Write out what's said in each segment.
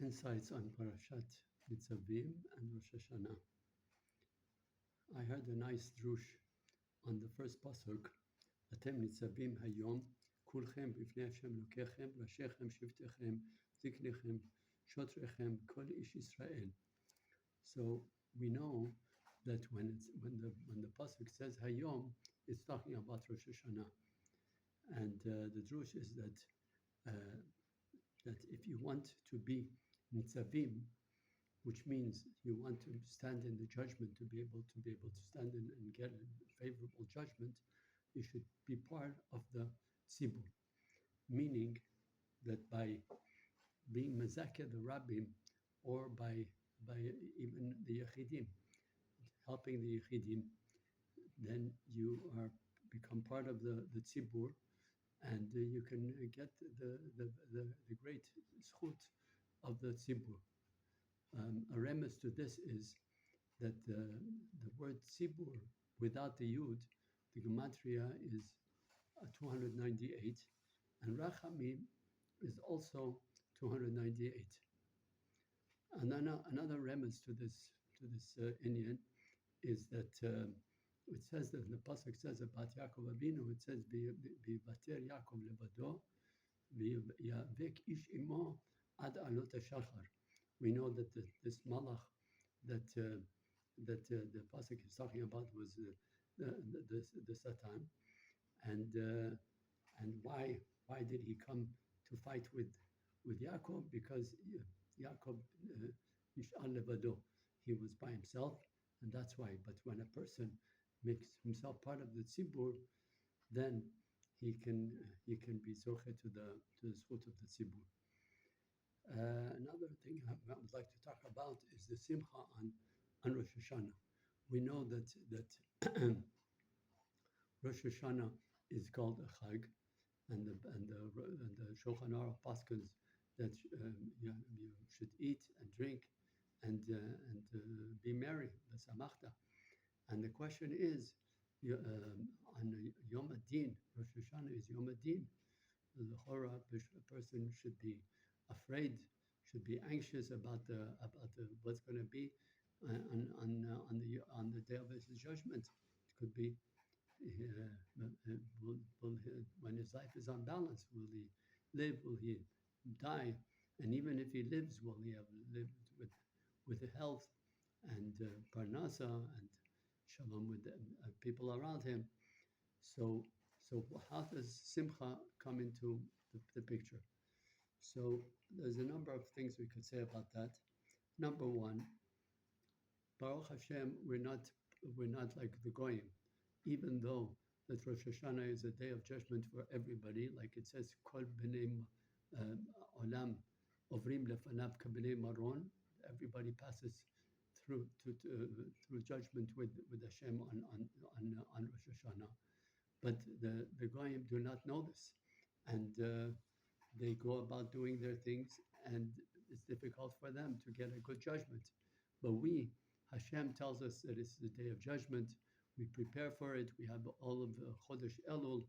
Insights on Parashat Nitsavim and Rosh Hashanah. I heard a nice drush on the first pasuk. Atem Nitsavim hayom, kulchem b'fnei Hashem Elokechem, rashechem, shiftechem, ziknechem, shotrechem, kol ish Israel. So we know that when the pasuk says hayom, it's talking about Rosh Hashanah, and the drush is that if you want to be Nitsavim, which means you want to stand in the judgment, to be able to stand in and get a favorable judgment, you should be part of the tzibur, meaning that by being mezakeh the rabbim, or by even the yechidim, helping the yechidim, then you become part of the tzibur, and you can get the great zchut of the tzibur. A remes to this is that the word tzibur without the yud, the gematria is 298, and rachamim is also 298. And another remes to this inyan is that it says that the pasuk says about Yaakov Avinu, it says "V'yivater Yaakov levado, v'yavek ish imo ad alot hashachar." We know that this malach that the pasuk is talking about was the Satan, and why did he come to fight with Yaakov? Because Yaakov Yish'al levado, he was by himself, and that's why. But when a person makes himself part of the tzibur, then he can be zoche to the zchut of the tzibur. Another thing I would like to talk about is the simcha on Rosh Hashanah. We know that Rosh Hashanah is called a chag, and the Shulchan Aruch paskins that you should eat and drink and be merry, the samachta. And the question is, on Yom Adin, Rosh Hashanah is Yom Adin. The Torah, a person should be afraid, should be anxious about the what's going to be on the day of his judgment. It could be when his life is unbalanced, will he live? Will he die? And even if he lives, will he have lived with health and parnasa and shalom with people around him? So how does simcha come into the picture? So there's a number of things we could say about that. Number one, Baruch Hashem, we're not like the Goyim, even though that Rosh Hashanah is a day of judgment for everybody, like it says, Kol b'nei olam ovrim lefanav kab'nei maron. Everybody passes through judgment with Hashem on Rosh Hashanah, but the Goyim do not know this, and they go about doing their things, and it's difficult for them to get a good judgment. But Hashem tells us that it's the day of judgment. We prepare for it. We have all of the Chodesh Elul,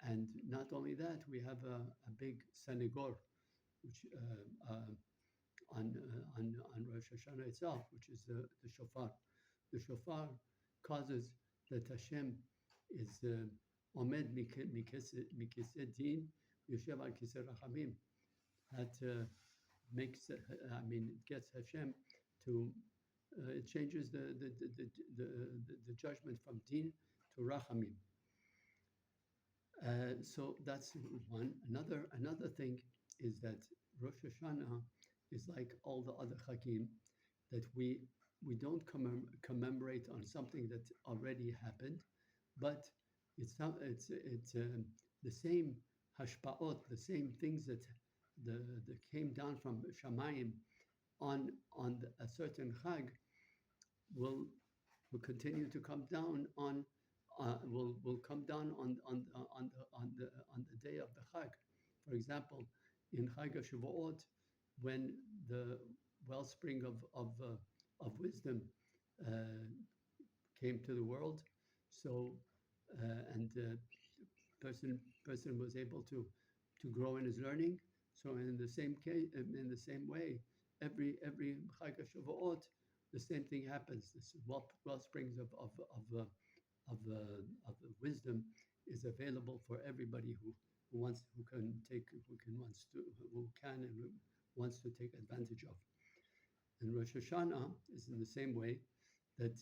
and not only that, we have a big Senegor, which on Rosh Hashanah itself, which is the shofar. The shofar causes that Hashem is Omed mikesed din, Yoshev al kisei rachamim. That makes, it gets Hashem to, it changes the judgment from din to rachamim. So that's one. Another thing is that Rosh Hashanah is like all the other chagim, that we don't commemorate on something that already happened, but it's the same hashpaot, the same things that came down from Shamayim on a certain chag will continue to come down on will come down on the day of the chag. For example, in Chag HaShavuot, when the wellspring of wisdom came to the world, so and person was able to grow in his learning. So in the same way, every Chag Shavuot, the same thing happens. This well springs of, of wisdom is available for everybody who wants, who can take, who can wants to, who can and who wants to take advantage of. And Rosh Hashanah is in the same way that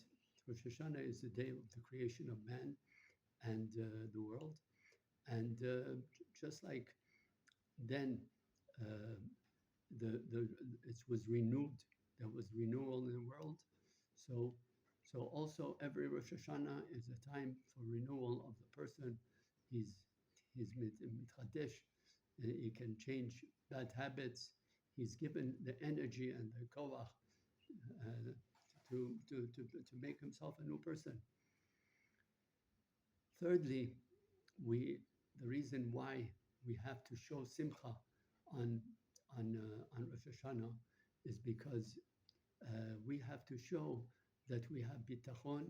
Rosh Hashanah is the day of the creation of man and the world. And just like then uh, it was renewed, there was renewal in the world. So also every Rosh Hashanah is a time for renewal of the person. He's mitchadesh. He can change bad habits. He's given the energy and the koach to make himself a new person. Thirdly, the reason why we have to show simcha on on Rosh Hashanah is because we have to show that we have bitachon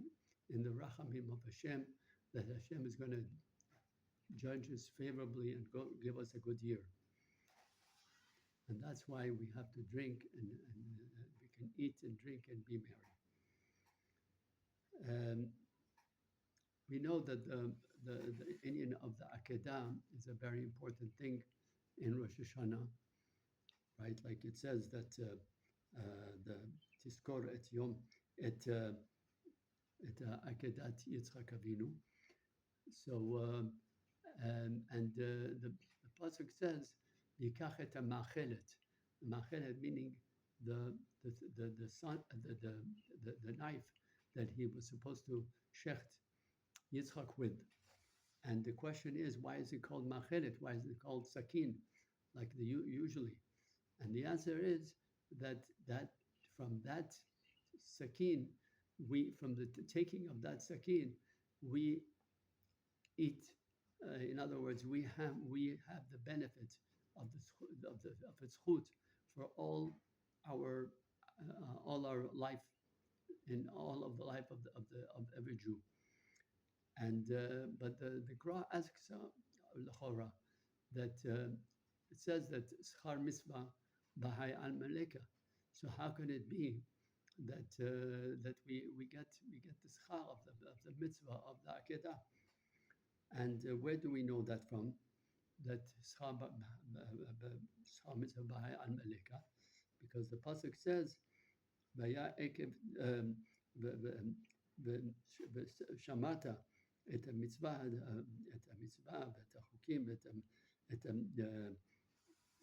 in the rachamim of Hashem, that Hashem is going to judge us favorably and give us a good year. And that's why we have to drink and we can eat and drink and be merry. We know that the Indian of the Akedah is a very important thing in Rosh Hashanah, right? Like it says that the Tiskor et Yom et Akedat Yitzchak Avinu. So the pasuk says Yikach et Machelet. Machelet meaning the son, the knife that he was supposed to shecht Yitzchak with. And the question is, why is it called machelet? Why is it called sakin, like usually? And the answer is that from that sakin, from the taking of that sakin, we eat. In other words, we have the benefit of its chut for all our life, in all of the life of every Jew. And but the Gra asks l'chora that it says that schar mitzvah b'hai al maleka. So how can it be that that we get the schar of the mitzvah of the akedah? And where do we know that from? That schar mitzvah b'hai al maleka, because the pasuk says vaya ekev shamata את המצווה ואת החוקים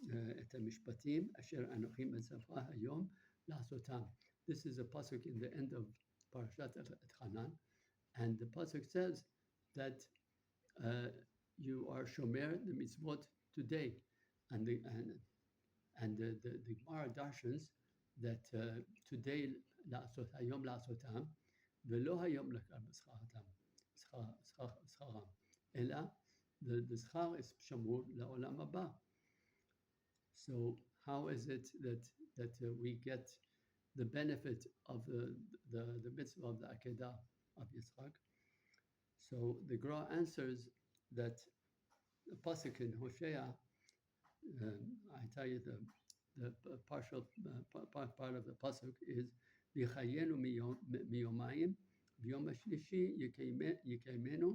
ואת המשפטים אשר אנוכי מצווך היום לעשותם. This is a pasuk in the end of Parashat Hashanah, and the pasuk says that you are shomer the mitzvot today, and the Gemara darshans that today לעשות היום לעשותם ולא היום לקרב שכרתם. שכרם, אלא the schar is shamur la'olam haba. So how is it that we get the benefit of the mitzvah of the akedah of Yitzchak? So the Gra answers that the pasuk in Hosea, I tell you the partial part of the pasuk is v'chayenu miyomayim v'yom hashlishi yikaymenu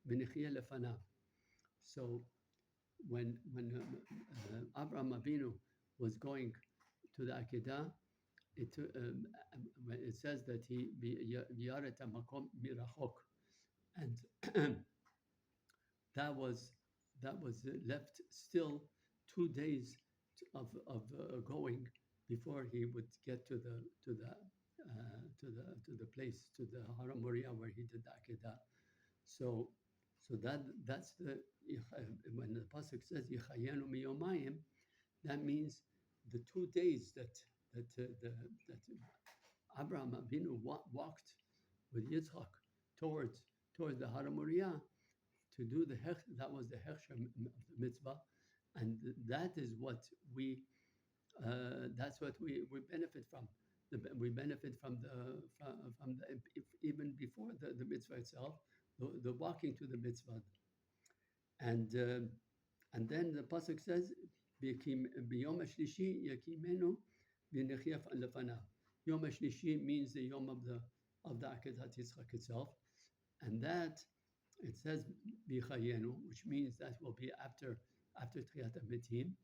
v'nechiyeh lefanav. So when Abraham Avinu was going to the Akedah, it says that he yaret hamakom mirachok, and that was left still 2 days of going before he would get to the place, to the Haram Moriah where he did the Akedah. So that's the when the pasuk says Yichayenu miyomayim, that means the 2 days that Abraham Avinu walked with Yitzchak towards the Haram Moriah to do that was the hechsher mitzvah, and that is what we benefit from. We benefit from even before the mitzvah itself, the walking to the mitzvah, and then the pasuk says biyom hashlishi yakimenu v'nechia lefanav. Yom HaShlishi means the Yom of the Akedat Yitzchak itself, and that it says B'chayenu, which means that will be after Tchiyat HaMetim,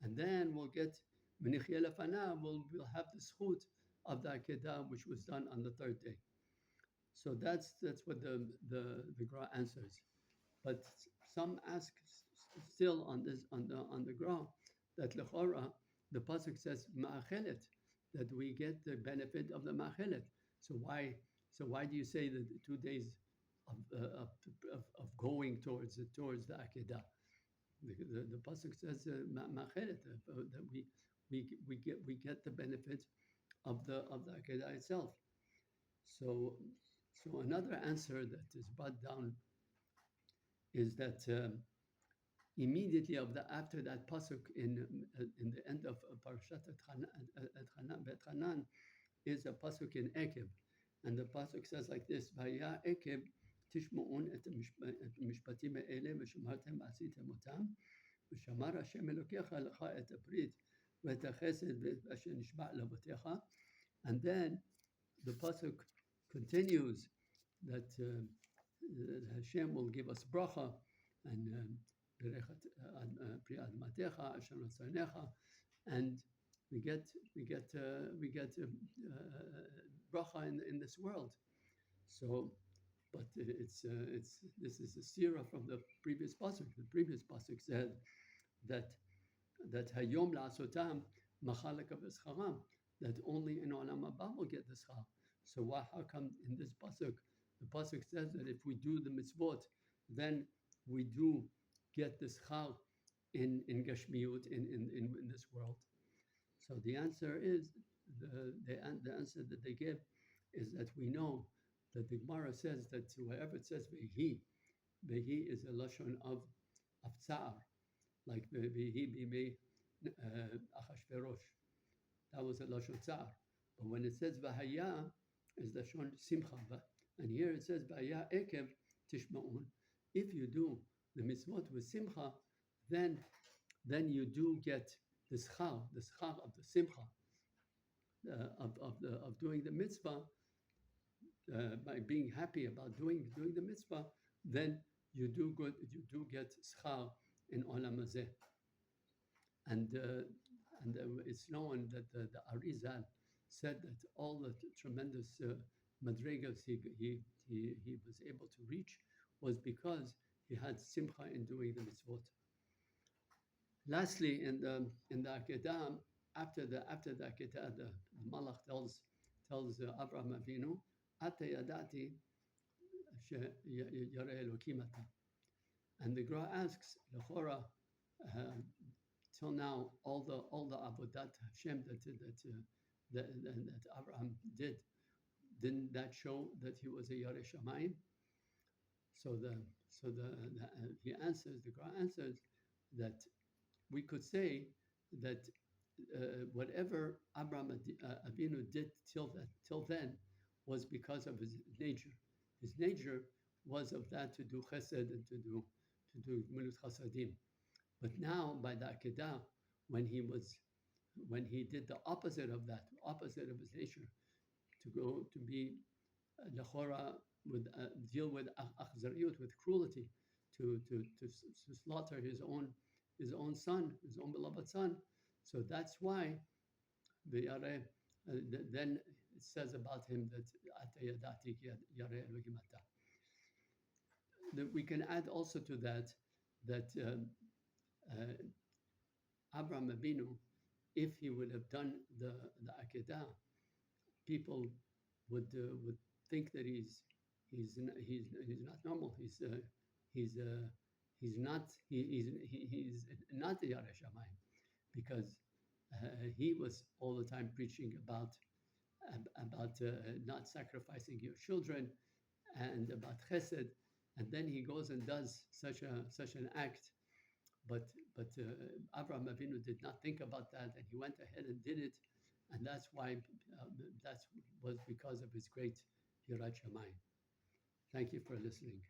and then we'll get Menechia Lefanav. We'll have the schut of the Akedah, which was done on the third day. So that's what the Gra answers. But some ask still on this on the Gra that Lechora the pasuk says Ma'achelet, that we get the benefit of the Ma'achelet. So why do you say that the 2 days of going towards the Akedah? The pasuk says Ma'achelet, that we get the benefit of the Akedah itself. So another answer that is brought down is that immediately after that pasuk in the end of Parashat Bet Hanan is a pasuk in Ekev, and the pasuk says like this: "Vaya Ekev tishma'un et mishpatim e'ele v'shamartem asitem otam v'shamar Hashem Elokecha lecha et habrit v'et hachesed v'asher nishba' lavotecha." And then the pasuk continues that Hashem will give us bracha and and we get bracha in this world. So, but it's this is a sira from the previous pasuk. The previous pasuk said that hayom la'asotam machalek v'scharam, that only in olam haba will get the schar. So how come in this pasuk the pasuk says that if we do the mitzvot, then we do get the schar in gashmiut in this world? So the answer is the answer that they give is that we know that the Gemara says that wherever it says vehi is a lashon of tsar, like vehi bimei Achashverosh, that was a lashon tsar. But when it says vahaya, is lashon simcha. And here it says vahaya ekev tishma'un. If you do the mitzvot with simcha, then you do get the schar of the simcha of doing the mitzvah, by being happy about doing the mitzvah. Then you do get schar in olam hazeh. And it's known that the Arizal said that all the tremendous madrigas he was able to reach was because he had simcha in doing the mitzvot. Lastly, in the Akedah, after the Akedah, the Malach tells Avraham Avinu, Ata yadati yareh Elokim ata. And the Gra asks, Lechora, till now, all the avodat Hashem that Abraham did, didn't that show that he was a Yareh Shamayim? So the Gra answers that we could say that whatever Abraham Avinu did till then was because of his nature. His nature was of that to do chesed and to do gemilut chasadim. But now by the Akedah, when he did the opposite of that, opposite of his nature, to go to be lechora, deal with achzariyut, with cruelty, to slaughter his own son, his own beloved son. So that's why the Yareh, then it says about him that Ata yadati Yareh Elohim ata. We can add also to that Abraham Avinu, if he would have done the Akedah, people would think that he's not normal. He's not the Yareh Shamayim, because he was all the time preaching about not sacrificing your children and about chesed, and then he goes and does such an act. But Avraham Avinu did not think about that, and he went ahead and did it, and that's why that was because of his great Yirat Shamayim. Thank you for listening.